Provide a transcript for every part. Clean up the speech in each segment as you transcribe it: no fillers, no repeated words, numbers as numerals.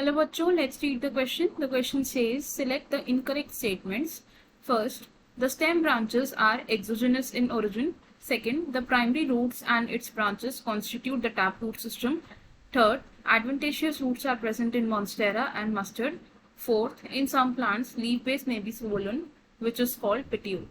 Hello bachcho, let's read the question. The question says select the incorrect statements. First, the stem branches are exogenous in origin. Second, the primary roots and its branches constitute the taproot system. Third, adventitious roots are present in monstera and mustard. Fourth, in some plants leaf base may be swollen, which is called petiole.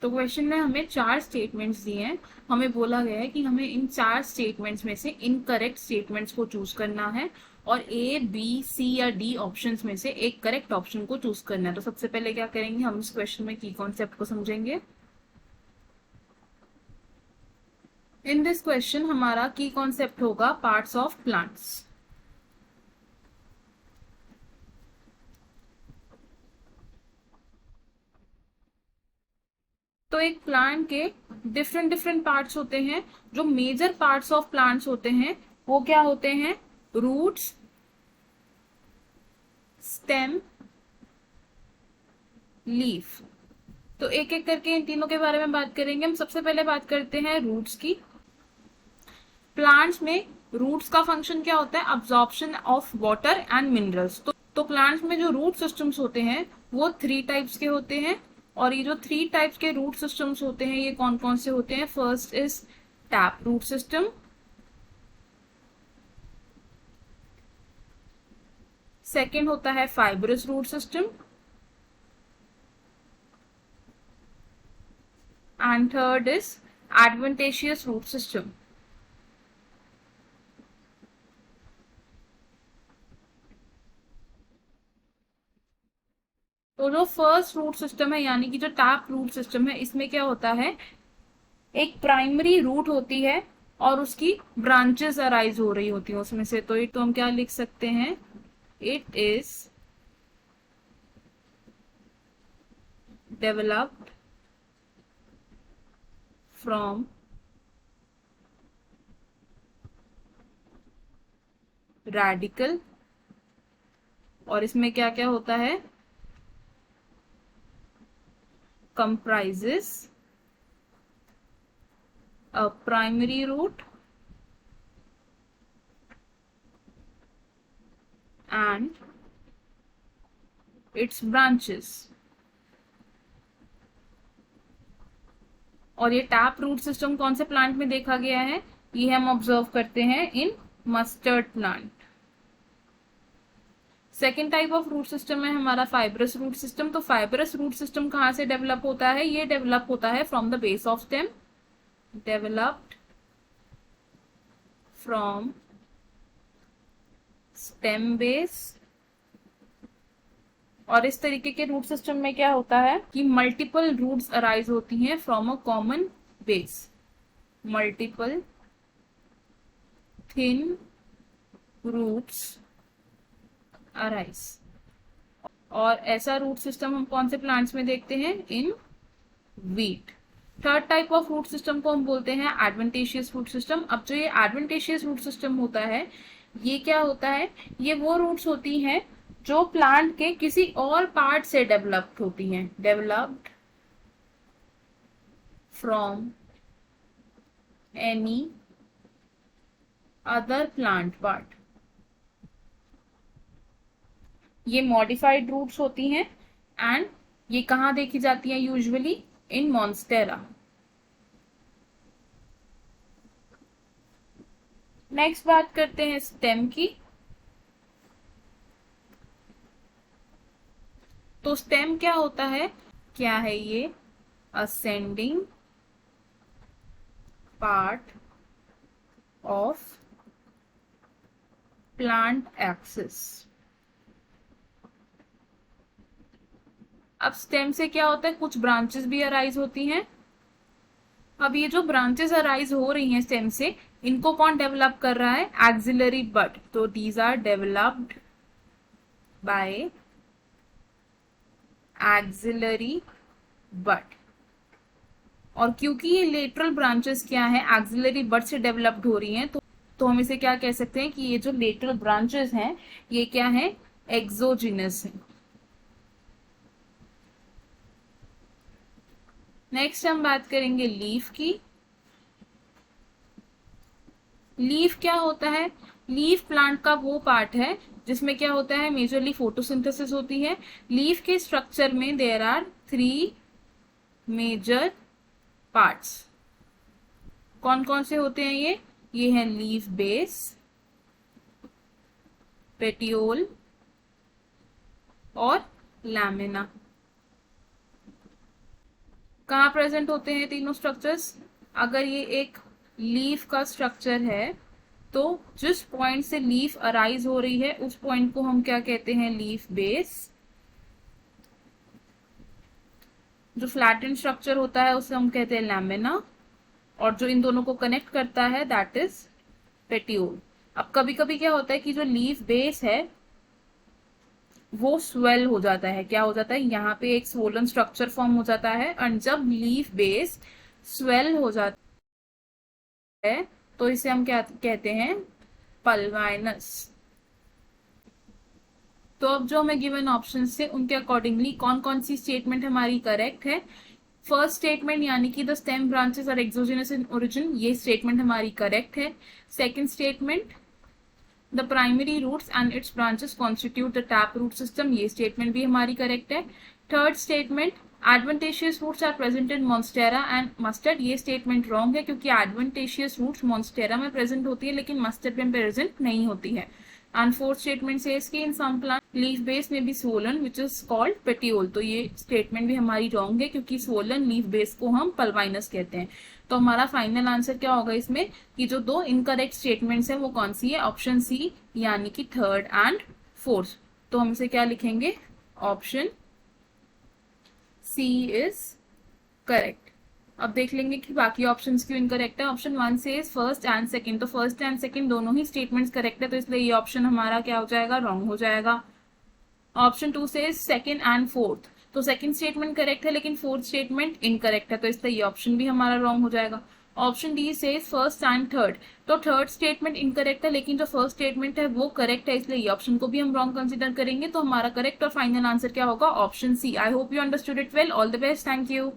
तो question में हमें 4 statements दिए हैं. हमें बोला गया है कि हमें इन 4 स्टेटमेंट्स में से इनकरेक्ट स्टेटमेंट्स को चूज करना है और ए, बी, सी या डी ऑप्शंस में से एक करेक्ट ऑप्शन को चूज करना है. तो सबसे पहले क्या करेंगे, हम इस क्वेश्चन में की कॉन्सेप्ट को समझेंगे. इन दिस क्वेश्चन हमारा की कॉन्सेप्ट होगा पार्ट्स ऑफ प्लांट्स. तो एक प्लांट के डिफरेंट डिफरेंट पार्ट्स होते हैं. जो मेजर पार्ट्स ऑफ प्लांट्स होते हैं वो क्या होते हैं, रूट्स, स्टेम, लीफ. तो एक एक करके इन तीनों के बारे में बात करेंगे. हम सबसे पहले बात करते हैं रूट्स की. प्लांट्स में रूट्स का फंक्शन क्या होता है, absorption of water and minerals. तो प्लांट्स में जो रूट सिस्टम्स होते हैं वो 3 टाइप्स के होते हैं. और ये जो 3 टाइप्स के रूट सिस्टम्स होते हैं ये कौन कौन से होते हैं. First is tap root system, second होता है fibrous root system and third is adventitious root system. तो जो फर्स्ट रूट सिस्टम है यानी कि जो टैप रूट सिस्टम है इसमें क्या होता है, एक प्राइमरी रूट होती है और उसकी ब्रांचेस अराइज हो रही होती हैं उसमें से. तो हम क्या लिख सकते हैं, it is developed from radical. और इसमें क्या क्या होता है, comprises a primary root and its branches. और ये टैप रूट सिस्टम कौन से प्लांट में देखा गया है, ये हम ऑब्जर्व करते हैं in mustard plant. Second type of root system है हमारा फाइब्रस रूट सिस्टम. तो फाइब्रस रूट सिस्टम कहाँ से डेवलप होता है, ये डेवलप होता है from the base of stem, developed from stem base. और इस तरीके के रूट सिस्टम में क्या होता है कि मल्टीपल रूट्स अराइज होती हैं from a common base. Multiple thin roots arise. और ऐसा रूट सिस्टम हम कौन से प्लांट्स में देखते हैं, in wheat. Third type of root system को हम बोलते हैं एडवेंटेशियस रूट सिस्टम. अब जो ये एडवेंटेशियस रूट सिस्टम होता है ये क्या होता है, ये वो रूट्स होती हैं जो प्लांट के किसी और पार्ट से डेवलप्ड होती हैं, developed from any other plant part. ये मॉडिफाइड रूट्स होती हैं एंड ये कहाँ देखी जाती हैं, यूजुअली इन मॉन्स्टेरा. नेक्स्ट बात करते हैं स्टेम की. तो स्टेम क्या होता है, क्या है ये, ascending part of plant axis. अब स्टेम से क्या होता है, कुछ ब्रांचेस भी अराइज होती हैं. अब ये जो ब्रांचेस अराइज हो रही हैं स्टेम से, इनको कौन डेवलप कर रहा है, एक्सिलरी बड. तो these are developed by axillary bud. और क्योंकि ये लेटरल ब्रांचेस क्या है, एक्सिलरी बड से डेवलप्ड हो रही हैं, तो हम इसे क्या कह सकते हैं कि ये जो लेटरल ब्रांचेस हैं ये क्या है, एक्सोजिनस है. नेक्स्ट हम बात करेंगे लीफ की. लीफ क्या होता है, लीफ प्लांट का वो पार्ट है जिसमें क्या होता है, मेजरली फोटोसिंथेसिस होती है। लीफ के स्ट्रक्चर में देयर आर 3 मेजर पार्ट्स। कौन कौन से होते हैं ये है लीफ बेस, पेटियोल और लैमिना। कहाँ प्रेजेंट होते हैं तीनों स्ट्रक्चर्स? अगर ये एक लीफ का स्ट्रक्चर है तो जिस पॉइंट से लीफ अराइज हो रही है उस पॉइंट को हम क्या कहते हैं, लीफ बेस। जो फ्लैटेंड स्ट्रक्चर होता है उसे हम कहते हैं लैमिना, और जो इन दोनों को कनेक्ट करता है दैट इज पेटियोल। अब कभी कभी क्या होता है कि जो लीफ बेस है वो स्वेल हो जाता है। क्या हो जाता है, यहाँ पे एक स्वोलन स्ट्रक्चर फॉर्म हो जाता है, और जब लीफ बेस स्वेल हो जाता है तो इसे हम क्या कहते हैं, पल्वाइनस। तो अब जो हमें गिवन ऑप्शन से उनके अकॉर्डिंगली कौन कौन सी स्टेटमेंट हमारी करेक्ट है। फर्स्ट स्टेटमेंट यानी कि the stem branches are exogenous in origin, ये स्टेटमेंट हमारी करेक्ट है। Second statement, the primary roots and its branches constitute the tap root system, ये स्टेटमेंट भी हमारी करेक्ट है। Third statement, adventitious roots are present in monstera and mustard, ये statement wrong है क्योंकि एडवेंटेशियस रूट्स मॉन्स्टेरा में present होती है लेकिन मस्टर्ड में प्रेजेंट नहीं होती है। एंड फोर्थ स्टेटमेंट सेज कि in some plant leaf base में be swollen which is called petiole, तो ये स्टेटमेंट भी हमारी रॉन्ग है क्योंकि स्वोलन लीफ बेस को हम पल्वाइनस कहते हैं। तो हमारा फाइनल आंसर क्या होगा इसमें कि जो दो इनकरेक्ट स्टेटमेंट्स हैं वो कौन सी है, ऑप्शन सी यानी कि थर्ड एंड फोर्थ। तो हम इसे क्या लिखेंगे, ऑप्शन सी इज करेक्ट। अब देख लेंगे कि बाकी ऑप्शंस क्यों इनकरेक्ट है। ऑप्शन 1 से फर्स्ट एंड सेकंड, तो फर्स्ट एंड सेकंड दोनों ही स्टेटमेंट्स करेक्ट है, तो इसलिए ये ऑप्शन हमारा क्या हो जाएगा, रॉन्ग हो जाएगा। ऑप्शन 2 से सेकंड एंड फोर्थ, तो सेकंड स्टेटमेंट करेक्ट है लेकिन फोर्थ स्टेटमेंट इनकरेक्ट है, तो इसलिए ये ऑप्शन भी हमारा रॉन्ग हो जाएगा। ऑप्शन डी से फर्स्ट एंड थर्ड, तो थर्ड स्टेटमेंट इनकरेक्ट है लेकिन जो फर्स्ट स्टेटमेंट है वो करेक्ट है, इसलिए ये ऑप्शन को भी हम रॉन्ग कंसिडर करेंगे। तो हमारा करेक्ट और फाइनल आंसर क्या होगा, option C. I hope you understood it well. All the best, thank you.